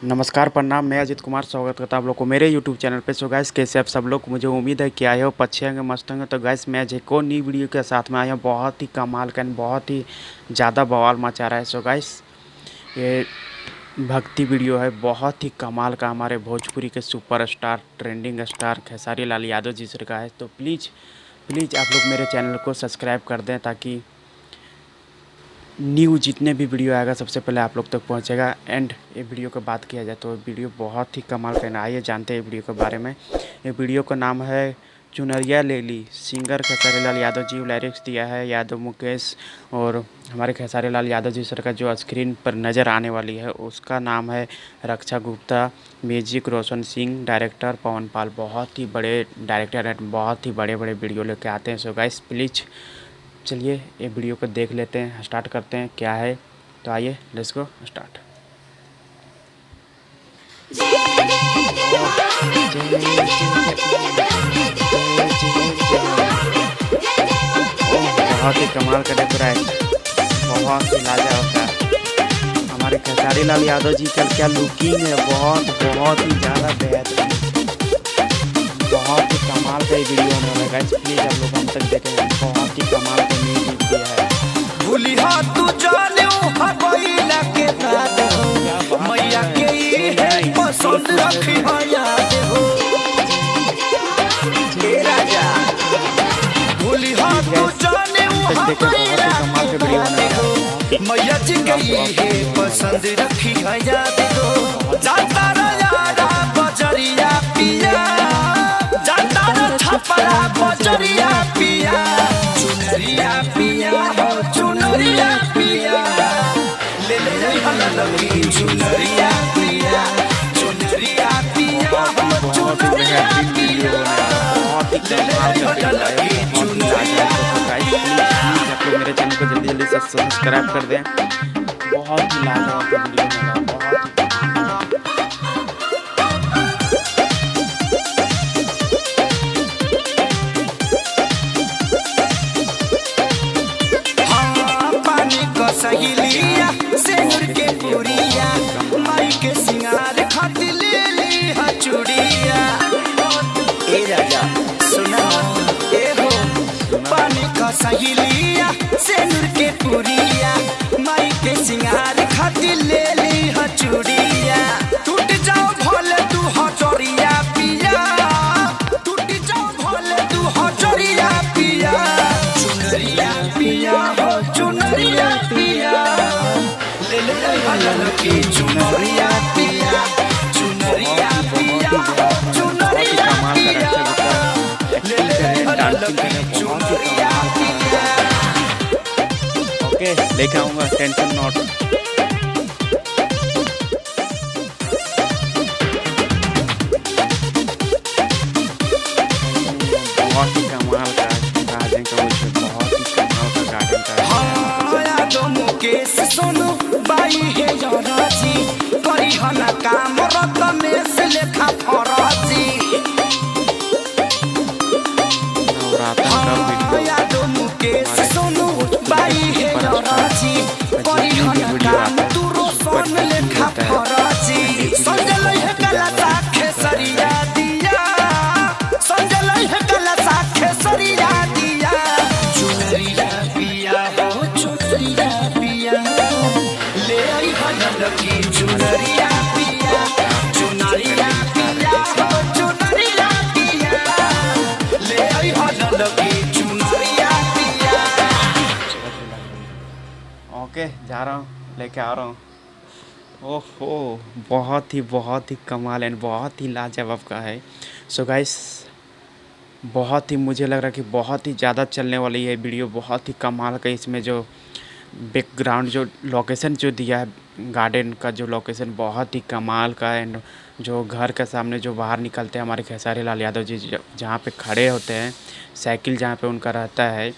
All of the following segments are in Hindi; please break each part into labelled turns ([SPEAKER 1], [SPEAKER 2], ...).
[SPEAKER 1] नमस्कार प्रणाम, मैं अजित कुमार स्वागत करता हूँ आप लोग को मेरे यूट्यूब चैनल पे। सो गैस, कैसे आप सब लोग? मुझे उम्मीद है कि आए हो अच्छे होंगे, मस्त होंगे। तो गैस, मैं आज एक और नई वीडियो के साथ में आया हूँ। बहुत ही कमाल का, बहुत ही ज़्यादा बवाल मचा रहा है। सो गैस, ये भक्ति वीडियो है, बहुत ही कमाल का। हमारे भोजपुरी के superstar, trending star Khesari Lal Yadav ji sir का है। तो प्लीज़ प्लीज़ आप लोग मेरे चैनल को सब्सक्राइब कर दें, ताकि न्यू जितने भी वीडियो आएगा सबसे पहले आप लोग तक पहुंचेगा। एंड ये वीडियो की बात किया जाए तो वीडियो बहुत ही कमाल का है। आइए जानते हैं वीडियो के बारे में। ये वीडियो का नाम है चुनरिया ले ली। सिंगर खेसारी लाल यादव जी, लिरिक्स दिया है यादव मुकेश। और हमारे खेसारी लाल यादव जी सर का जो स्क्रीन पर नज़र आने वाली है उसका नाम है रक्षा गुप्ता। म्यूजिक रोशन सिंह, डायरेक्टर पवन पाल। बहुत ही बड़े डायरेक्टर हैं, बहुत ही बड़े बड़े वीडियो लेके आते हैं। सो गाइस, प्लीज़ चलिए ये वीडियो को देख लेते हैं, स्टार्ट करते हैं क्या है। तो आइए, लेट्स गो स्टार्ट। बहुत ही कमाल का डेकोरेट, बहुत ही लाजवाब का। हमारे खेसारी लाल यादव जी का क्या लुकिंग है, बहुत ही ज़्यादा बेहतरीन, बहुत ही कमाल का ये वीडियो होने वाला है। गाइस प्लीज़ आप लोग हम तक देखेंगे। बहुत ही कमाल का म्यूजिक दिया है।
[SPEAKER 2] भूली तू जाने हबैला के बात हो, मैया के है पसंद रखी याद हो। ए राजा भूली तू जाने हबैला के बात हो, मैया जी के है पसंद रखी याद हो। जाता यारा बजरिया पिया, जाता छपरा बजरिया पिया, चुनरिया पिया हो चुनरिया पिया, ले ले लगी चुनरिया पिया, चुनरिया पिया हो चुनरिया पिया, ले ले लगी चुनरिया पिया।
[SPEAKER 1] आप लोग मेरे चैनल को जल्दी जल्दी सब्सक्राइब कर दें। बहुत ही लाजवाब वीडियो है, बहुत
[SPEAKER 2] सहेलिया सेनुर के पुरिया, माई के सिंगार खातिर ले ली चूड़िया। ए राजा सुना, ए हो पानी का सहेलिया सेनुर के पुरिया, माई के सिंगार खातिर ले ली चूड़िया। टूट जाओ भोले तू हजरिया पिया, टूट जाओ भोले तू हजरिया पिया, चुनरिया पिया हो चुनरिया पिया, ले ले लगी चुनरिया पिया, चुनरिया पिया हो चुनरिया पिया, ले ले लगी चुनरिया पिया।
[SPEAKER 1] ओके, लेके आऊँगा, टेंशन नॉट। बहुत ही कमाल का गार्डन का, बहुत ही कमाल का गार्डन का।
[SPEAKER 2] यादव मुकेश सोनू बाई है राजी, करी हना काम रतनेश लेखा फराजी। यादव मुकेश सोनू बाई है राजी, करी हना काम तू रोशन लेखा फराजी। संजल है कला साखे सरिया दिया, संजल है कला साखे सरिया दिया, चुनरिया पिया हो चुनरिया पिया, ले आई भजन की चुनरिया पिया, चुनरिया पिया हो चुनरिया पिया, ले आई भजन की चुनरिया पिया।
[SPEAKER 1] ओके, जा रहा हूँ, लेके आ रहा हूँ। ओहो, बहुत ही कमाल एंड बहुत ही लाजवाब का है। सो गाइस, बहुत ही मुझे लग रहा है कि बहुत ही ज़्यादा चलने वाली है वीडियो। बहुत ही कमाल का इसमें जो बैकग्राउंड, जो लोकेशन जो दिया है, गार्डन का जो लोकेशन बहुत ही कमाल का है। एंड जो घर के सामने जो बाहर निकलते हैं हमारे खेसारी लाल यादव जी, जहाँ पे खड़े होते हैं, साइकिल जहाँ पे उनका रहता है,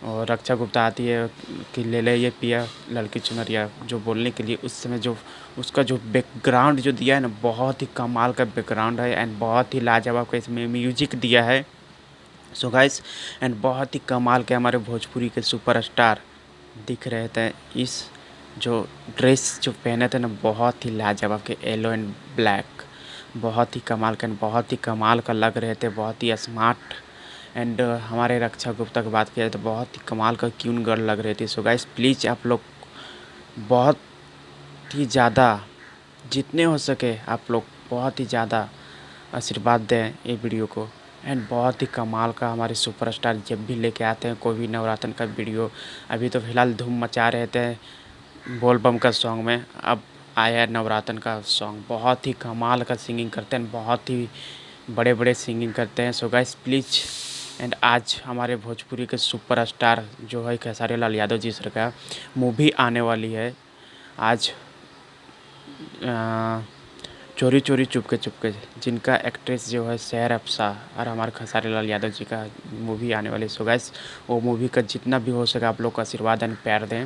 [SPEAKER 1] और रक्षा गुप्ता आती है कि ले ले ये पिया लड़की चुनरिया, जो बोलने के लिए उस समय जो उसका जो बैकग्राउंड जो दिया है ना, बहुत ही कमाल का बैकग्राउंड है। एंड बहुत ही लाजवाब का इसमें म्यूजिक दिया है। सो गाइस, एंड बहुत ही कमाल के हमारे भोजपुरी के सुपरस्टार दिख रहे थे इस जो ड्रेस जो पहने थे ना, बहुत ही लाजवाब के येलो एंड ब्लैक, बहुत ही कमाल का, बहुत ही कमाल का लग रहे थे, बहुत ही स्मार्ट। एंड हमारे रक्षा गुप्ता की बात किया तो बहुत ही कमाल का क्यून गर्ल लग रही थी। सो गाइस प्लीज़ आप लोग बहुत ही ज़्यादा, जितने हो सके आप लोग बहुत ही ज़्यादा आशीर्वाद दें ये वीडियो को। एंड बहुत ही कमाल का हमारे सुपरस्टार जब भी लेके आते हैं कोई भी नवरात्र का वीडियो, अभी तो फ़िलहाल धूम मचा रहे थे बोल बम का सॉन्ग में, अब आया है नवरात्र का सॉन्ग। बहुत ही कमाल का सिंगिंग करते हैं, बहुत ही बड़े बड़े सिंगिंग करते हैं। So guys please. एंड आज हमारे भोजपुरी के सुपरस्टार जो है खेसारी लाल यादव जी सर का मूवी आने वाली है आज, चोरी चोरी चुपके चुपके, जिनका एक्ट्रेस जो है शेर अफ़्साह और हमारे खेसारी लाल यादव जी का मूवी आने वाली है। सो गाइस वो मूवी का जितना भी हो सके आप लोग का आशीर्वाद एंड प्यार दें,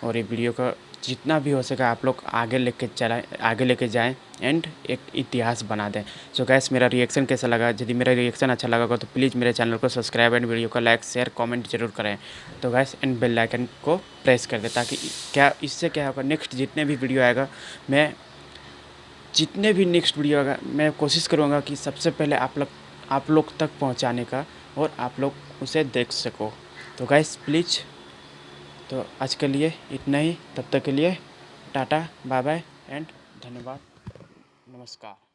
[SPEAKER 1] और ये वीडियो का जितना भी हो सके आप लोग आगे लेके चलाएं, आगे लेके जाएं एंड एक इतिहास बना दें। सो गाइस मेरा रिएक्शन कैसा लगा? यदि मेरा रिएक्शन अच्छा लगा तो प्लीज़ मेरे चैनल को सब्सक्राइब एंड वीडियो को लाइक शेयर कमेंट जरूर करें। तो गाइस एंड बेल आइकन को प्रेस कर दें, ताकि क्या इससे क्या होगा, नेक्स्ट जितने भी वीडियो आएगा, जितने भी नेक्स्ट वीडियो आएगा मैं कोशिश करूँगा कि सबसे पहले आप लोग तक पहुँचाने का, और आप लोग उसे देख सको। तो गाइस प्लीज़, तो आज के लिए इतना ही, तब तक के लिए टाटा बाय बाय एंड धन्यवाद, नमस्कार।